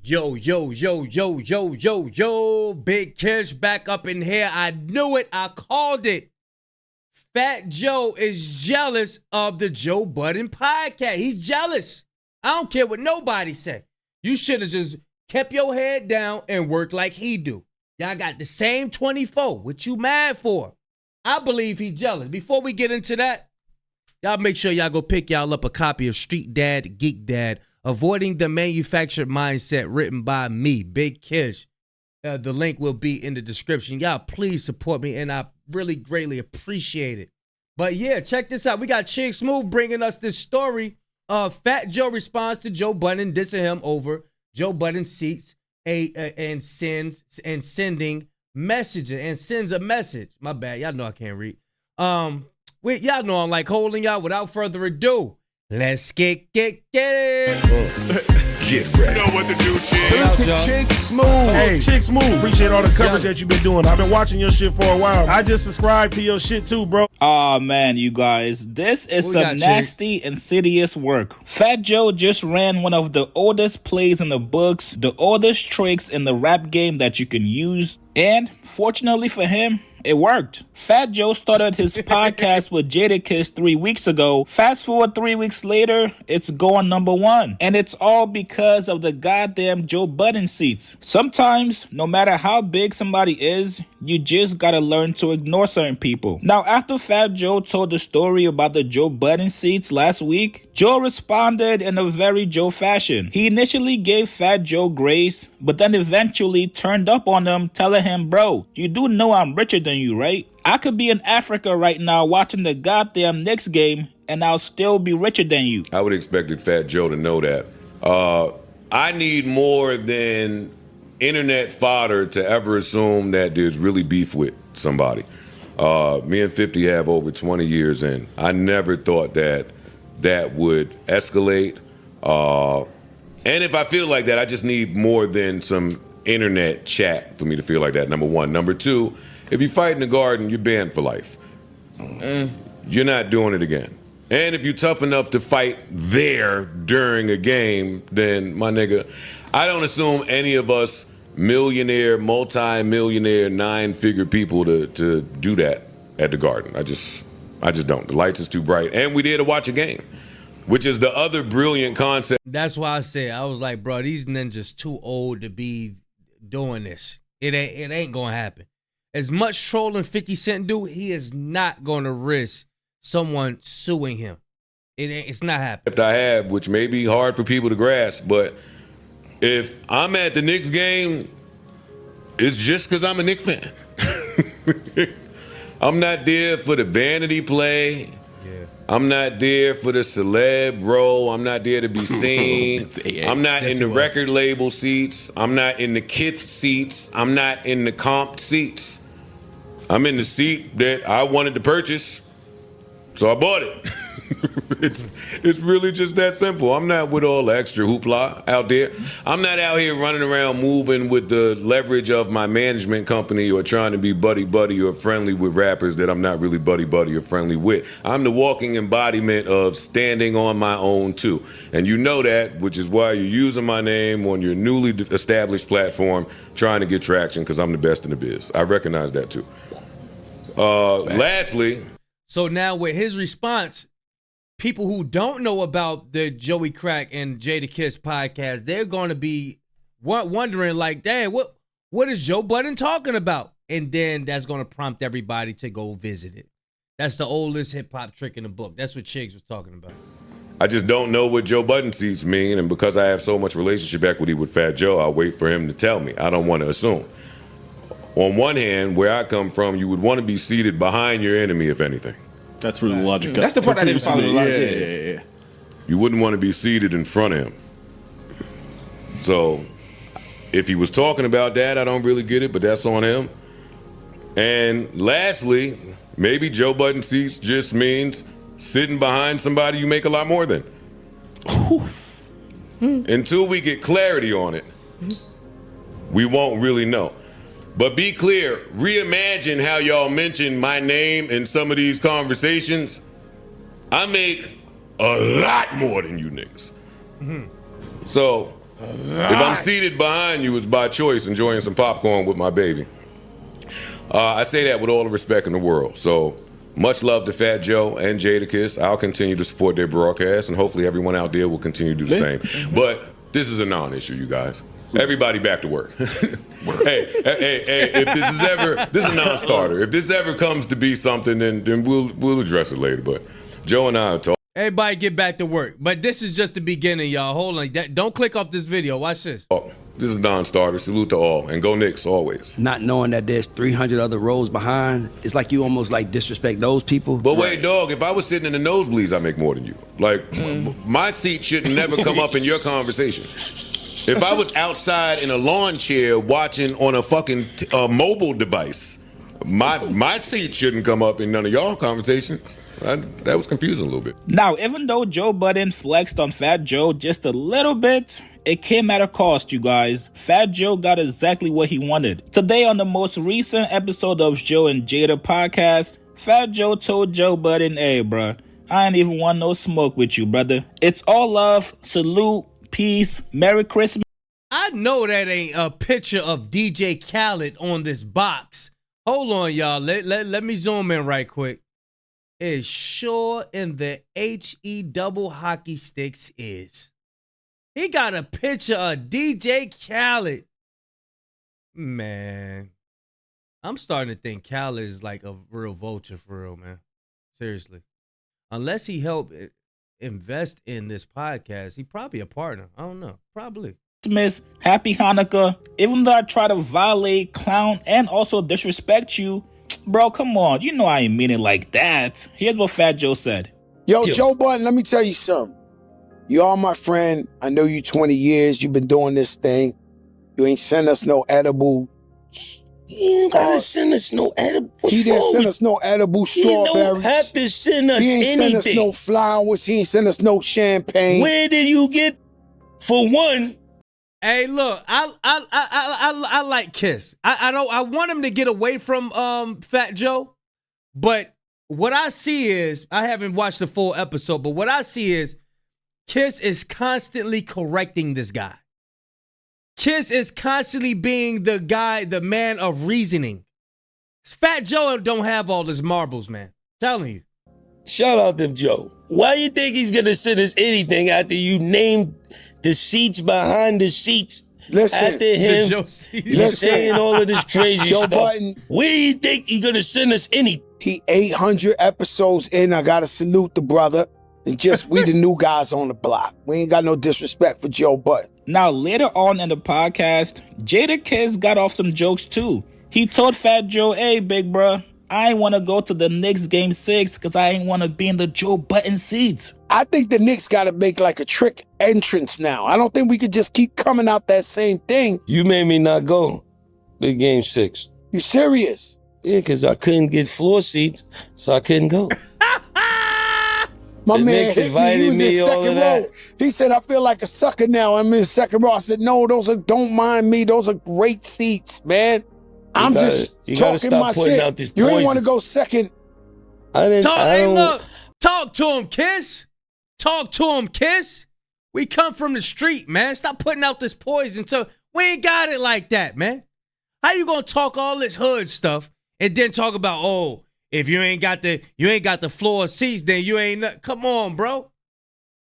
Yo, yo, yo, yo, yo, yo, yo. Big Kish back up in here. I knew it. I called it. Fat Joe is jealous of the Joe Budden podcast. He's jealous. I don't care what nobody say. You should have just kept your head down and worked like he do. Y'all got the same 24. What you mad for? I believe he's jealous. Before we get into that, y'all make sure y'all go pick y'all up a copy of Street Dad, Geek Dad, Avoiding the Manufactured Mindset, written by me, Big Kish. The link will be in the description. Y'all please support me, and I really greatly appreciate it. But yeah, check this out. We got Chig Smooth bringing us this story of Fat Joe responds to Joe Budden dissing him over Joe Budden seats and sending messages and sends a message. My bad, y'all know I can't read. Y'all know I'm like holding y'all. Without further ado, let's get it. Get ready. You know what to do, Chig Smooth. Hey, Chig Smooth. Appreciate all the coverage that you've been doing. I've been watching your shit for a while. I just subscribed to your shit too, bro. Oh man, you guys, this is some nasty, insidious work. Fat Joe just ran one of the oldest plays in the books, the oldest tricks in the rap game that you can use, and fortunately for him, it worked. Fat Joe started his podcast with Jadakiss 3 weeks ago. Fast forward 3 weeks later, it's going #1. And it's all because of the goddamn Joe Budden seats. Sometimes, no matter how big somebody is, you just gotta learn to ignore certain people. Now, after Fat Joe told the story about the Joe Budden seats last week, Joe responded in a very Joe fashion. He initially gave Fat Joe grace, but then eventually turned up on him, telling him, bro, you do know I'm richer than you, right? I could be in Africa right now watching the goddamn Knicks game, and I'll still be richer than you. I would have expected Fat Joe to know that. I need more than internet fodder to ever assume that there's really beef with somebody. Me and 50 have over 20 years in. I never thought that would escalate. And if I feel like that, I just need more than some internet chat for me to feel like that, number one. Number two, if you fight in the garden, you're banned for life. You're not doing it again. And if you're tough enough to fight there during a game, then, my nigga, I don't assume any of us millionaire, multi-millionaire, 9-figure people to do that at the garden. I just don't. The lights is too bright. And we there to watch a game, which is the other brilliant concept. That's why I said, I was like, bro, these ninjas too old to be doing this. It ain't gonna happen. As much trolling 50 Cent do, he is not gonna risk someone suing him. It's not happening. I have, which may be hard for people to grasp, but if I'm at the Knicks game, it's just because I'm a Knicks fan. I'm not there for the vanity play. Yeah. I'm not there for the celeb role. I'm not there to be seen. I'm not in the record label seats. I'm not in the Kith seats. I'm not in the comp seats. I'm in the seat that I wanted to purchase, so I bought it. It's really just that simple. I'm not with all the extra hoopla out there. I'm not out here running around moving with the leverage of my management company or trying to be buddy-buddy or friendly with rappers that I'm not really buddy-buddy or friendly with. I'm the walking embodiment of standing on my own, too. And you know that, which is why you're using my name on your newly established platform, trying to get traction, because I'm the best in the biz. I recognize that, too. Lastly. So now with his response, people who don't know about the Joey Crack and Jadakiss podcast, they're going to be wondering like, dang, what is Joe Budden talking about? And then that's going to prompt everybody to go visit it. That's the oldest hip-hop trick in the book. That's what Chiggs was talking about. I just don't know what Joe Budden seats mean, and because I have so much relationship equity with Fat Joe, I'll wait for him to tell me. I don't want to assume. On one hand, where I come from, you would want to be seated behind your enemy, if anything. That's really logical. That's the part I didn't follow. Yeah. You wouldn't want to be seated in front of him. So, if he was talking about that, I don't really get it, but that's on him. And lastly, maybe Joe Budden seats just means sitting behind somebody you make a lot more than. Until we get clarity on it, we won't really know. But be clear, reimagine how y'all mention my name in some of these conversations. I make a lot more than you niggas. So If I'm seated behind you, it's by choice, enjoying some popcorn with my baby. I say that with all the respect in the world. So much love to Fat Joe and Jadakiss. I'll continue to support their broadcast, and hopefully everyone out there will continue to do the same. But this is a non-issue, you guys. Everybody back to work. hey, if this is a non-starter. If this ever comes to be something, then we'll address it later. But Joe and I are talking. Everybody get back to work. But this is just the beginning, y'all. Hold on. Don't click off this video. Watch this. This is non-starter. Salute to all. And go Knicks always. Not knowing that there's 300 other rows behind, it's like you almost like disrespect those people. But wait, dog, if I was sitting in the nosebleeds, I make more than you. Like, my seat shouldn't never come up in your conversation. If I was outside in a lawn chair watching on a fucking mobile device, my seat shouldn't come up in none of y'all conversations. That was confusing a little bit. Now, even though Joe Budden flexed on Fat Joe just a little bit, it came at a cost, you guys. Fat Joe got exactly what he wanted. Today on the most recent episode of Joe and Jada podcast, Fat Joe told Joe Budden, hey, bruh, I ain't even want no smoke with you, brother. It's all love, salute, peace, Merry Christmas. I know that ain't a picture of DJ Khaled on this box. Hold on, y'all. Let me zoom in right quick. It sure in the HE double hockey sticks is. He got a picture of DJ Khaled. Man, I'm starting to think Khaled is like a real vulture for real, man. Seriously. Unless he helped invest in this podcast, he probably a partner. I don't know. Probably. Happy Hanukkah. Even though I try to violate, clown, and also disrespect you, bro, come on. You know I ain't mean it like that. Here's what Fat Joe said. Yo, Joe Budden, let me tell you something. You are my friend. I know you 20 years. You've been doing this thing. You ain't send us no edible. He ain't gotta send us no edible. He didn't send us no edible strawberries. He don't have to send us anything. He ain't send us no flowers. He ain't send us no champagne. Where did you get, for one? Hey, look, I like Kiss. I want him to get away from Fat Joe, but what I see is, I haven't watched the full episode, but what I see is Kiss is constantly correcting this guy. Kiss is constantly being the guy, the man of reasoning. Fat Joe don't have all his marbles, man. Telling you. Shout out to Joe. Why you think he's gonna send us anything after you named the seats behind the seats? Listen, after him, he's saying all of this crazy Joe stuff. Budden, where do you think he's gonna send us anything? He 800 episodes in. I gotta salute the brother. And just we the new guys on the block. We ain't got no disrespect for Joe Budden. Now, later on in the podcast, Jadakiss got off some jokes too. He told Fat Joe, hey, big bruh, I ain't want to go to the Knicks game 6 because I ain't want to be in the Joe Budden seats. I think the Knicks got to make like a trick entrance now. I don't think we could just keep coming out that same thing. You made me not go to game 6. You serious? Yeah, because I couldn't get floor seats, so I couldn't go. My the man Knicks hit me. He was in all second of row. that. He said, I feel like a sucker now. I'm in second row. I said, no, don't mind me. Those are great seats, man. I'm just talking my shit. You ain't want to go second. Talk to him, Kiss. Talk to him, Kiss. We come from the street, man. Stop putting out this poison. So we ain't got it like that, man. How you gonna talk all this hood stuff and then talk about, oh, if you ain't got the floor seats, then you ain't. Come on, bro.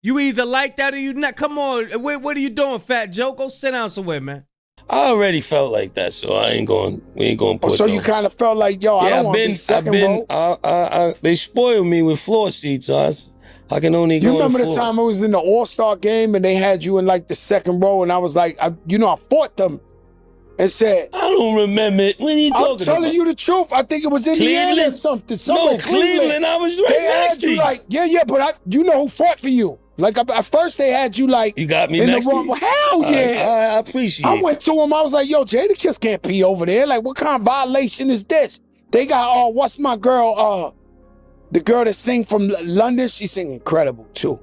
You either like that or you not. Come on. What are you doing, Fat Joe? Go sit down somewhere, man. I already felt like that, so we ain't going put so you kind of felt like, yo, I don't want to be second row? They spoiled me with floor seats, so I can only go. You remember the time I was in the All-Star game and they had you in like the second row and I was like, I fought them and said, I don't remember it. What are you talking about? I'm telling you the truth. I think it was Indiana or something. No, Cleveland. I was right next to you. Like, yeah, but you know who fought for you. Like, at first they had you like, you got me in next the Rumble. Hell yeah. I appreciate it. I went to him. I was like, yo, Jadakiss can't pee over there. Like, what kind of violation is this? They got, what's my girl, the girl that sing from London? She sing incredible too.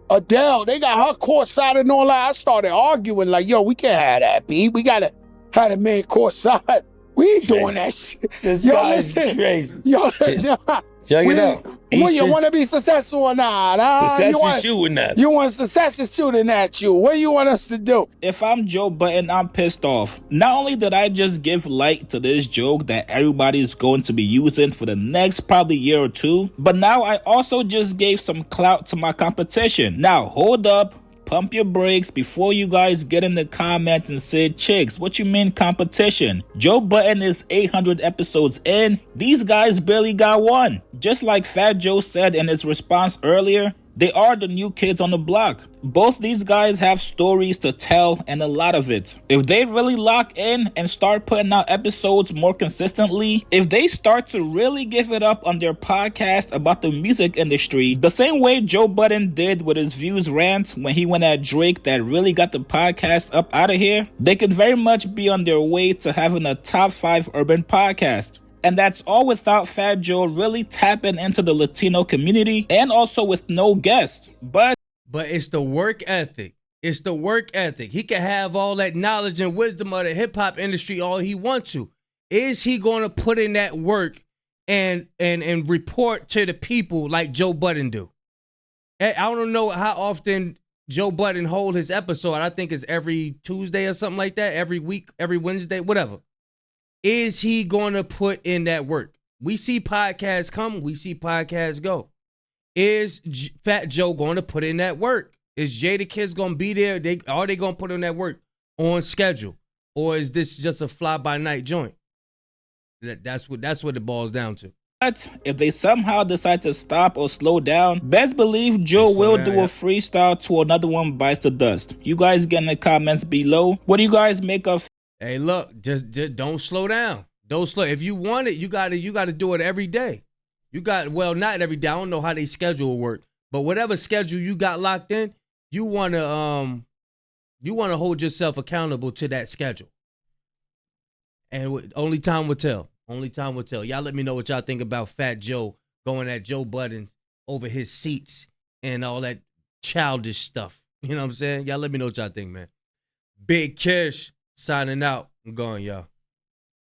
Adele, they got her courtside and all that. I started arguing like, yo, we can't have that, B. We got to have the man courtside. We ain't doing that shit. This guy is crazy. Yo, check it out. Will you Easton? want to be successful or not? Success is shooting at. You want success is shooting at you. What do you want us to do? If I'm Joe Budden, I'm pissed off. Not only did I just give light to this joke that everybody's going to be using for the next probably year or two, but now I also just gave some clout to my competition. Now, hold up. Pump your brakes before you guys get in the comments and say, chicks, what you mean competition? Joe Budden is 800 episodes in. These guys barely got one. Just like Fat Joe said in his response earlier, they are the new kids on the block. Both these guys have stories to tell and a lot of it. If they really lock in and start putting out episodes more consistently, if they start to really give it up on their podcast about the music industry, the same way Joe Budden did with his views rant when he went at Drake that really got the podcast up out of here, they could very much be on their way to having a top 5 urban podcast. And that's all without Fat Joe really tapping into the Latino community and also with no guests. But it's the work ethic. It's the work ethic. He can have all that knowledge and wisdom of the hip hop industry all he wants to. Is he going to put in that work and report to the people like Joe Budden do? I don't know how often Joe Budden hold his episode. I think it's every Tuesday or something like that. Every week, every Wednesday, whatever. Is he going to put in that work? We see podcasts come. We see podcasts go. Is Fat Joe going to put in that work? Is Jadakiss going to be there? Are they going to put in that work on schedule? Or is this just a fly-by-night joint? That's what it boils down to. But if they somehow decide to stop or slow down, best believe Joe will do a freestyle to another one bites the dust. You guys get in the comments below. What do you guys make of? Hey, look, just don't slow down. Don't slow. If you want it, you gotta do it every day. Not every day. I don't know how they schedule work, but whatever schedule you got locked in, you wanna hold yourself accountable to that schedule. And only time will tell. Only time will tell. Y'all let me know what y'all think about Fat Joe going at Joe Budden over his seats and all that childish stuff. You know what I'm saying? Y'all let me know what y'all think, man. Big Kish signing out. I'm going, y'all.